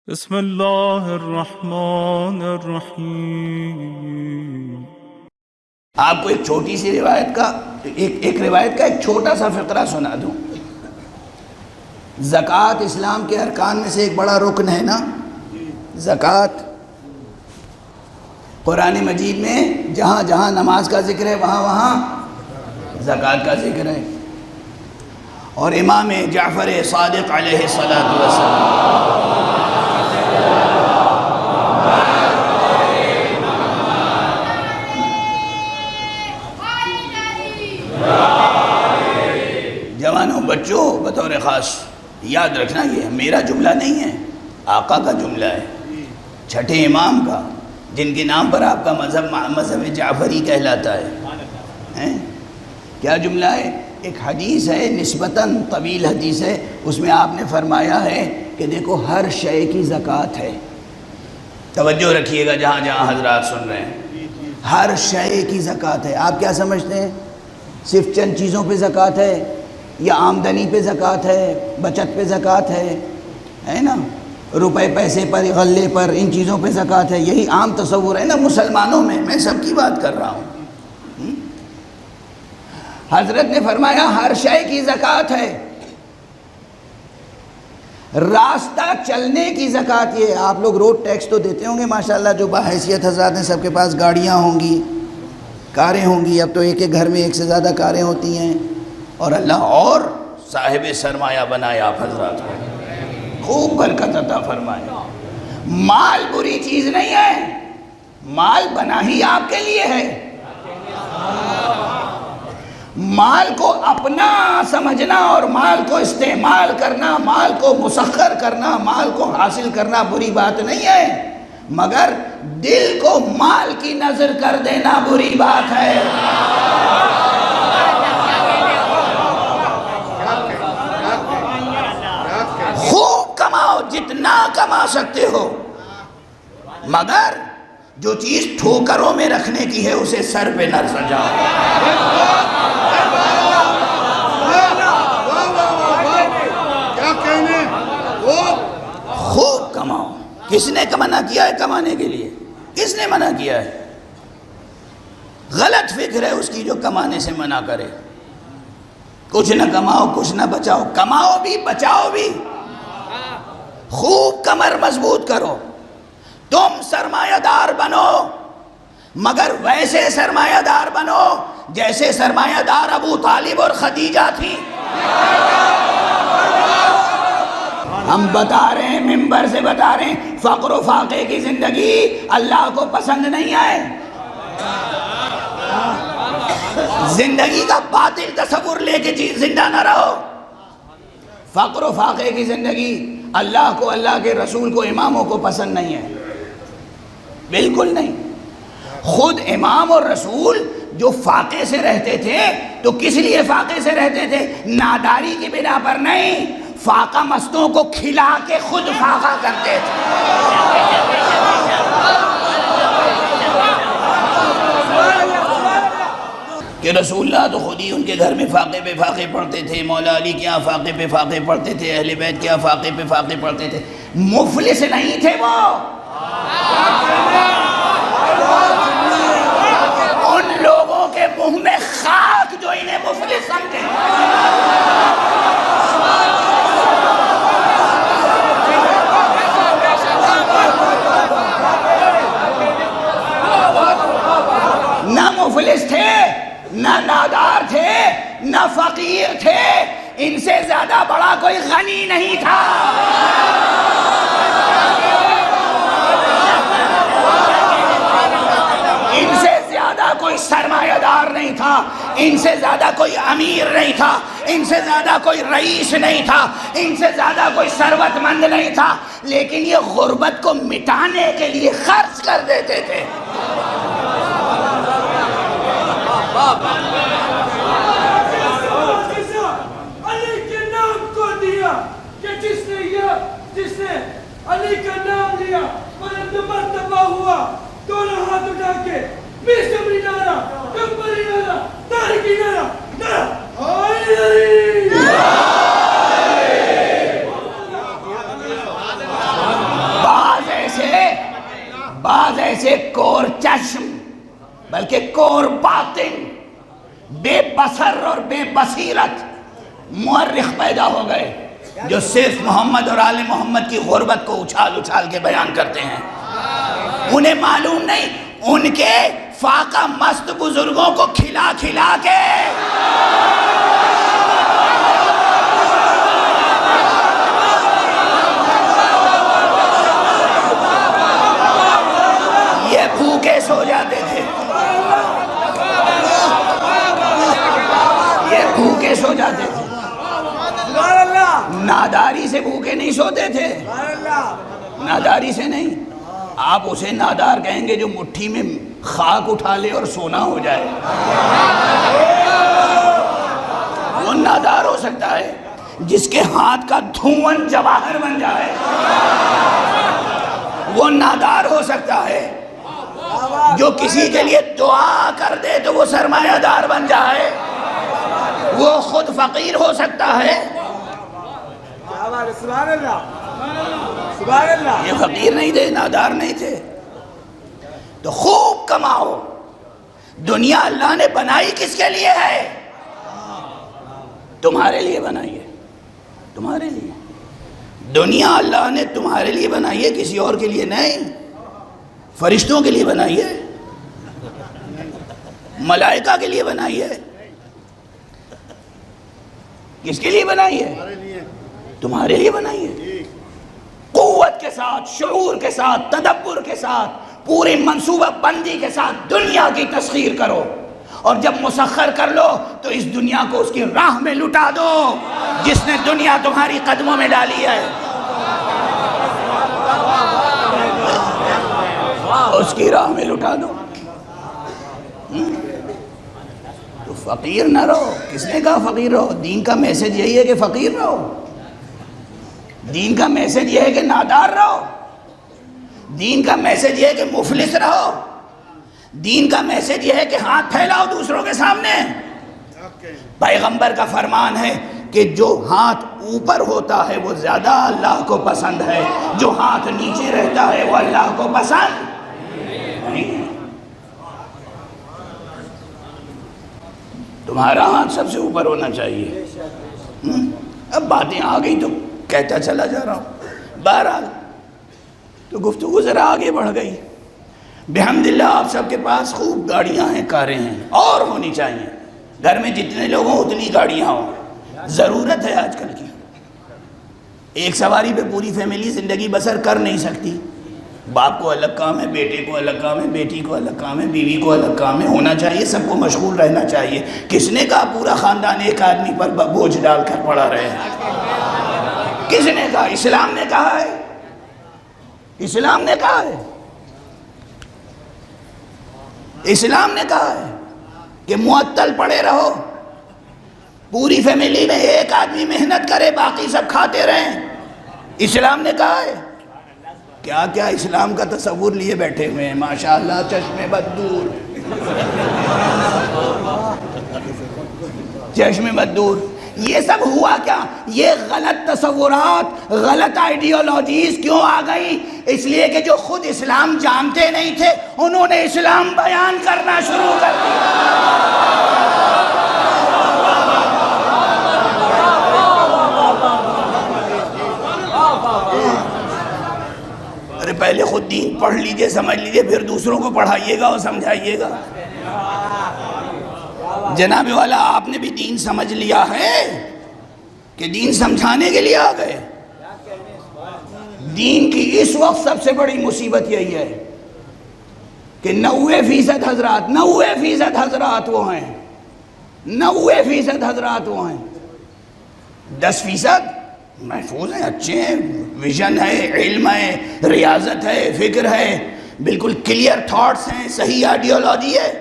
بسم اللہ الرحمن الرحیم۔ آپ کو ایک چھوٹی سی روایت کا ایک روایت کا ایک چھوٹا سا فقرہ سنا دوں۔ زکوٰۃ اسلام کے ارکان میں سے ایک بڑا رکن ہے نا زکوٰۃ۔ قرآن مجید میں جہاں جہاں نماز کا ذکر ہے وہاں وہاں زکوٰۃ کا ذکر ہے۔ اور امام جعفر صادق علیہ الصلاۃ والسلام جوانوں بچوں بطور خاص یاد رکھنا، یہ میرا جملہ نہیں ہے، آقا کا جملہ ہے، چھٹے امام کا، جن کے نام پر آپ کا مذہب جعفری کہلاتا ہے۔ کیا جملہ ہے؟ ایک حدیث ہے، نسبتاً طویل حدیث ہے، اس میں آپ نے فرمایا ہے کہ دیکھو ہر شے کی زکوٰۃ ہے۔ توجہ رکھیے گا جہاں جہاں حضرات سن رہے ہیں، ہر شے کی زکوٰۃ ہے۔ آپ کیا سمجھتے ہیں؟ صرف چند چیزوں پہ زکوٰۃ ہے، یا آمدنی پہ زکوٰۃ ہے، بچت پہ زکوٰۃ ہے نا، روپے پیسے پر، غلے پر، ان چیزوں پہ زکوٰۃ ہے؟ یہی عام تصور ہے نا مسلمانوں میں سب کی بات کر رہا ہوں۔ حضرت نے فرمایا ہر شے کی زکوٰۃ ہے۔ راستہ چلنے کی زکوٰۃ یہ، آپ لوگ روڈ ٹیکس تو دیتے ہوں گے ماشاءاللہ، جو باحیثیت حضرات ہیں سب کے پاس گاڑیاں ہوں گی، کاریں ہوں گی، اب تو ایک ایک گھر میں ایک سے زیادہ کاریں ہوتی ہیں، اور اللہ اور صاحب سرمایہ بنائے آپ حضرات کو، خوب برکت عطا فرمائے۔ مال بری چیز نہیں ہے، مال بنا ہی آپ کے لیے ہے۔ مال کو اپنا سمجھنا اور مال کو استعمال کرنا، مال کو مسخر کرنا، مال کو حاصل کرنا بری بات نہیں ہے، مگر دل کو مال کی نظر کر دینا بری بات ہے۔ خوب کماؤ، جتنا کما سکتے ہو، مگر جو چیز ٹھوکروں میں رکھنے کی ہے اسے سر پہ نہ سجاؤ۔ خوب کماؤ۔ کس نے منع کیا ہے کمانے کے لیے؟ کس نے منع کیا ہے؟ غلط فکر ہے اس کی جو کمانے سے منع کرے۔ کچھ نہ کماؤ، کچھ نہ بچاؤ، کماؤ بھی بچاؤ بھی، خوب کمر مضبوط کرو۔ تم سرمایہ دار بنو، مگر ویسے سرمایہ دار بنو جیسے سرمایہ دار ابو طالب اور خدیجہ تھی۔ ہم بتا رہے ہیں، ممبر سے بتا رہے ہیں، فقر و فاقے کی زندگی اللہ کو پسند نہیں ہے۔ زندگی کا باطل تصور لے کے زندہ نہ رہو۔ فقر و فاقے کی زندگی اللہ کو، اللہ کے رسول کو، اماموں کو پسند نہیں ہے، بالکل نہیں۔ خود امام اور رسول جو فاقے سے رہتے تھے تو کس لیے فاقے سے رہتے تھے؟ ناداری کی بنا پر نہیں، فاقہ مستوں کو کھلا کے خود فاقہ کرتے تھے۔ کہ رسول اللہ تو خود ہی ان کے گھر میں فاقے پہ فاقے پڑھتے تھے، مولا علی کے یہاں فاقے پہ فاقے پڑھتے تھے، اہل بیت کے یہاں فاقے پہ فاقے پڑھتے تھے۔ مفلس نہیں تھے وہ، ان لوگوں کے منہ میں خاک جو انہیں مفلس سمجھے۔ نہ مفلس تھے، نہ نادار تھے، نہ فقیر تھے، ان سے زیادہ بڑا کوئی غنی نہیں تھا۔ ان سے زیادہ کوئی سرمایہ دار نہیں تھا، ان سے زیادہ کوئی امیر نہیں تھا، ان سے زیادہ کوئی رئیس نہیں تھا، ان سے زیادہ کوئی ثروت مند نہیں تھا، لیکن یہ غربت کو مٹانے کے لیے خرچ کر دیتے تھے۔ علی کے نام کو دیا کہ جس نے علی کا نام لیا بلند مرتبہ ہوا، دونوں ہاتھ اٹھا کے بیسمری نعرہ، کمبری نعرہ، تاریخی نعرہ، نعرہ بعض ایسے کور چشم بلکہ کور باطن، بے بصر اور بے بصیرت مورخ پیدا ہو گئے جو صرف محمد اور آل محمد کی غربت کو اچھال اچھال کے بیان کرتے ہیں۔ انہیں معلوم نہیں ان کے فاقہ مست بزرگوں کو کھلا کھلا کے یہ بھوکے سو جاتے تھے، یہ بھوکے سو جاتے تھے، ناداری سے بھوکے نہیں سوتے تھے، ناداری سے نہیں۔ آپ اسے نادار کہیں گے جو مٹھی میں خاک اٹھا لے اور سونا ہو جائے، وہ نادار ہو سکتا ہے۔ جس کے ہاتھ کا دھون جواہر بن جائے وہ نادار ہو سکتا ہے۔ جو کسی کے لیے دعا کر دے تو وہ سرمایہ دار بن جائے، وہ خود فقیر ہو سکتا ہے۔ سبحان اللہ، سبحان اللہ۔ یہ فقیر نہیں تھے، نادار نہیں تھے۔ تو خوب کماؤ۔ دنیا اللہ نے بنائی کس کے لیے ہے؟ تمہارے لیے بنائی ہے، تمہارے لیے۔ دنیا اللہ نے تمہارے لیے بنائی ہے، کسی اور کے لیے نہیں۔ فرشتوں کے لیے بنائی ہے، ملائکہ کے لیے بنائی ہے۔ کس کے لیے بنائی ہے؟ تمہارے لیے بنائی ہے۔ قوت کے ساتھ، شعور کے ساتھ، تدبر کے ساتھ، پوری منصوبہ بندی کے ساتھ دنیا کی تسخیر کرو، اور جب مسخر کر لو تو اس دنیا کو اس کی راہ میں لٹا دو جس نے دنیا تمہاری قدموں میں ڈالی ہے، اس کی راہ میں لٹا دو۔ تو فقیر نہ رہو۔ کس نے کہا فقیر رہو؟ دین کا میسج یہی ہے کہ فقیر رہو، دین کا میسج یہ ہے کہ نادار رہو، دین کا میسج یہ ہے کہ مفلس رہو، دین کا میسج یہ ہے کہ ہاتھ پھیلاؤ دوسروں کے سامنے۔ پیغمبر کا فرمان ہے کہ جو ہاتھ اوپر ہوتا ہے وہ زیادہ اللہ کو پسند ہے، جو ہاتھ نیچے رہتا ہے وہ اللہ کو پسند نہیں ہے۔ تمہارا ہاتھ سب سے اوپر ہونا چاہیے۔ اب باتیں آ گئی تو کہتا چلا جا رہا ہوں۔ بہرحال تو گفتگو ذرا آگے بڑھ گئی۔ بحمداللہ آپ سب کے پاس خوب گاڑیاں ہیں، کاریں ہیں، اور ہونی چاہیے۔ گھر میں جتنے لوگ ہوں اتنی گاڑیاں ہوں، ضرورت ہے آج کل کی۔ ایک سواری پہ پوری فیملی زندگی بسر کر نہیں سکتی۔ باپ کو الگ کام ہے، بیٹے کو الگ کام ہے، بیٹی کو الگ کام ہے، بیوی کو الگ کام ہے۔ ہونا چاہیے، سب کو مشغول رہنا چاہیے۔ کس نے کہا پورا خاندان ایک آدمی پر بوجھ ڈال کر پڑا رہے؟ کس نے کہا؟ اسلام نے کہا ہے، اسلام نے کہا ہے، اسلام نے کہا ہے کہ معطل پڑے رہو، پوری فیملی میں ایک آدمی محنت کرے، باقی سب کھاتے رہیں۔ اسلام نے کہا ہے۔ کیا کیا اسلام کا تصور لیے بیٹھے ہوئے ہیں، ماشاءاللہ، چشم بددور، چشم بددور۔ یہ سب ہوا کیا؟ یہ غلط تصورات، غلط آئیڈیالوجیز کیوں آ گئی؟ اس لیے کہ جو خود اسلام جانتے نہیں تھے انہوں نے اسلام بیان کرنا شروع کر دیا۔ ارے پہلے خود دین پڑھ لیجئے، سمجھ لیجئے، پھر دوسروں کو پڑھائیے گا اور سمجھائیے گا۔ جناب والا آپ نے بھی دین سمجھ لیا ہے کہ دین سمجھانے کے لیے آ گئے؟ دین کی اس وقت سب سے بڑی مصیبت یہی ہے کہ 90% حضرات، 90% حضرات وہ ہیں، 90% حضرات وہ ہیں، 10% محفوظ ہیں، اچھے ہیں، ویژن ہے، علم ہے، ریاضت ہے، فکر ہے، بالکل کلیئر تھاٹس ہیں، صحیح آئیڈیالوجی ہے،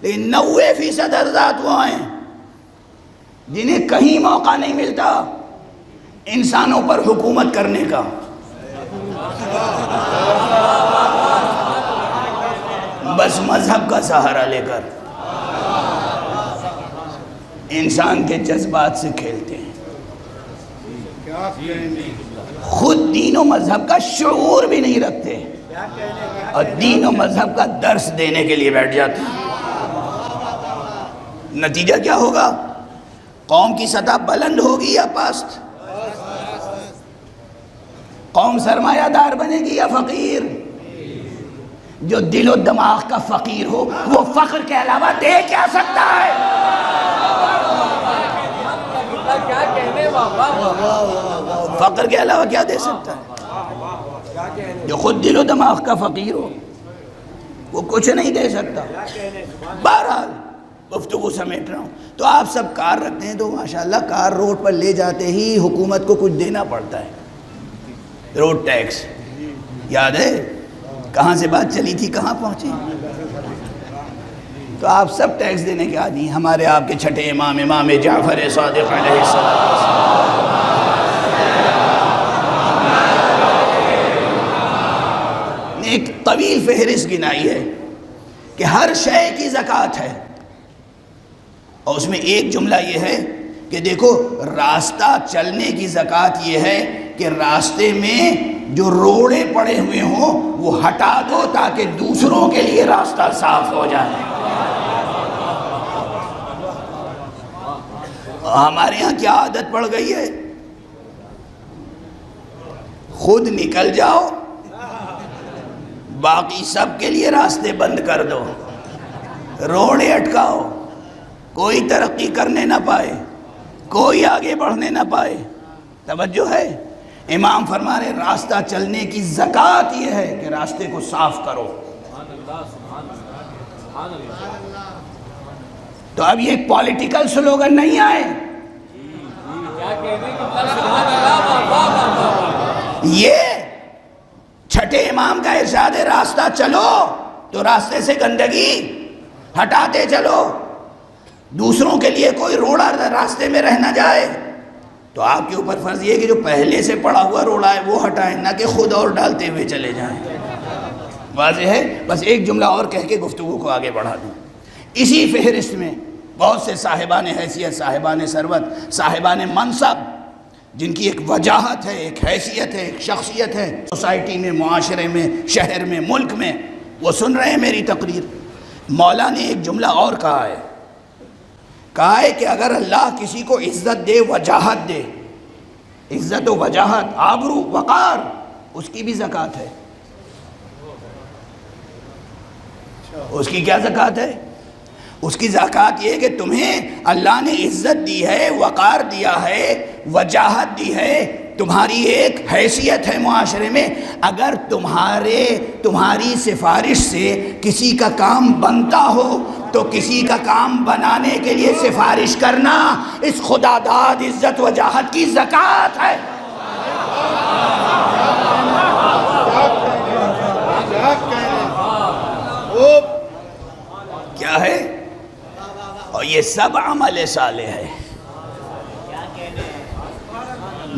لیکن 90% حضرات وہ ہیں جنہیں کہیں موقع نہیں ملتا انسانوں پر حکومت کرنے کا۔ بس مذہب کا سہارا لے کر انسان کے جذبات سے کھیلتے ہیں، خود دین و مذہب کا شعور بھی نہیں رکھتے۔ اور دین و مذہب کا درس دینے کے لیے بیٹھ جاتے ہیں۔ نتیجہ کیا ہوگا؟ قوم کی سطح بلند ہوگی یا پست؟ قوم سرمایہ دار بنے گی یا فقیر؟ جو دل و دماغ کا فقیر ہو وہ فقر کے علاوہ دے کیا سکتا ہے؟ فقر کے علاوہ کیا دے سکتا ہے؟ جو خود دل و دماغ کا فقیر ہو وہ کچھ نہیں دے سکتا۔ بہرحال گفتگو سمیٹ رہا ہوں، تو آپ سب کار رکھتے ہیں تو ماشاءاللہ کار روڈ پر لے جاتے ہی حکومت کو کچھ دینا پڑتا ہے، روڈ ٹیکس یاد ہے؟ کہاں سے بات چلی تھی کہاں پہنچی؟ تو آپ سب ٹیکس دینے کے عادی ہیں۔ ہمارے آپ کے چھٹے امام جعفر صادق علیہ السلام نے ایک طویل فہرست گنائی ہے کہ ہر شے کی زکوٰۃ ہے، اور اس میں ایک جملہ یہ ہے کہ دیکھو راستہ چلنے کی زکوٰۃ یہ ہے کہ راستے میں جو روڑے پڑے ہوئے ہوں وہ ہٹا دو تاکہ دوسروں کے لیے راستہ صاف ہو جائے۔ ہمارے یہاں کیا عادت پڑ گئی ہے؟ خود نکل جاؤ، باقی سب کے لیے راستے بند کر دو، روڑے اٹکاؤ، کوئی ترقی کرنے نہ پائے، کوئی آگے بڑھنے نہ پائے۔ توجہ ہے؟ امام فرما رہے راستہ چلنے کی زکوٰۃ یہ ہے کہ راستے کو صاف کرو۔ تو اب یہ ایک پولیٹیکل سلوگن نہیں آئے، یہ چھٹے امام کا ارشاد ہے راستہ چلو تو راستے سے گندگی ہٹاتے چلو، دوسروں کے لیے کوئی روڑا راستے میں رہ نہ جائے۔ تو آپ کے اوپر فرض یہ ہے کہ جو پہلے سے پڑا ہوا روڑا ہے وہ ہٹائیں، نہ کہ خود اور ڈالتے ہوئے چلے جائیں۔ واضح ہے؟ بس ایک جملہ اور کہہ کے گفتگو کو آگے بڑھا دوں۔ اسی فہرست میں بہت سے صاحبان حیثیت، صاحبان ثروت، صاحبان منصب، جن کی ایک وجاہت ہے، ایک حیثیت ہے، ایک شخصیت ہے سوسائٹی میں، معاشرے میں، شہر میں، ملک میں، وہ سن رہے ہیں میری تقریر۔ مولا نے ایک جملہ اور کہا ہے کہ اگر اللہ کسی کو عزت دے، وجاہت دے، عزت و وجاہت، آبرو، وقار، اس کی بھی زکوٰۃ ہے۔ اس کی کیا زکوٰۃ ہے؟ اس کی زکوٰۃ یہ ہے کہ تمہیں اللہ نے عزت دی ہے، وقار دیا ہے، وجاہت دی ہے، تمہاری ایک حیثیت ہے معاشرے میں، اگر تمہاری سفارش سے کسی کا کام بنتا ہو تو کسی کا کام بنانے کے لیے سفارش کرنا اس خدا داد عزت وجاہت کی زکوٰۃ ہے۔ کیا ہے؟ اور یہ سب عمل صالح ہے۔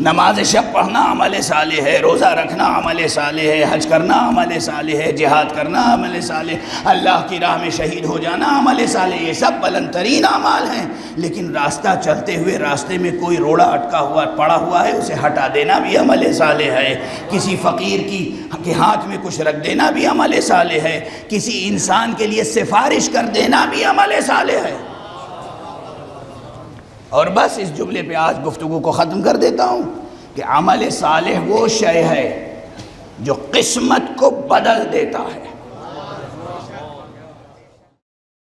نماز شب پڑھنا عمل صالح ہے، روزہ رکھنا عمل صالح ہے، حج کرنا عمل صالح ہے، جہاد کرنا عمل صالح، اللہ کی راہ میں شہید ہو جانا عمل صالح، یہ سب بلند ترین اعمال ہیں۔ لیکن راستہ چلتے ہوئے راستے میں کوئی روڑا اٹکا ہوا پڑا ہوا ہے، اسے ہٹا دینا بھی عمل صالح ہے۔ کسی فقیر کے ہاتھ میں کچھ رکھ دینا بھی عمل صالح ہے۔ کسی انسان کے لیے سفارش کر دینا بھی عمل صالح ہے۔ اور بس اس جملے پہ آج گفتگو کو ختم کر دیتا ہوں کہ عمل صالح وہ شے ہے جو قسمت کو بدل دیتا ہے۔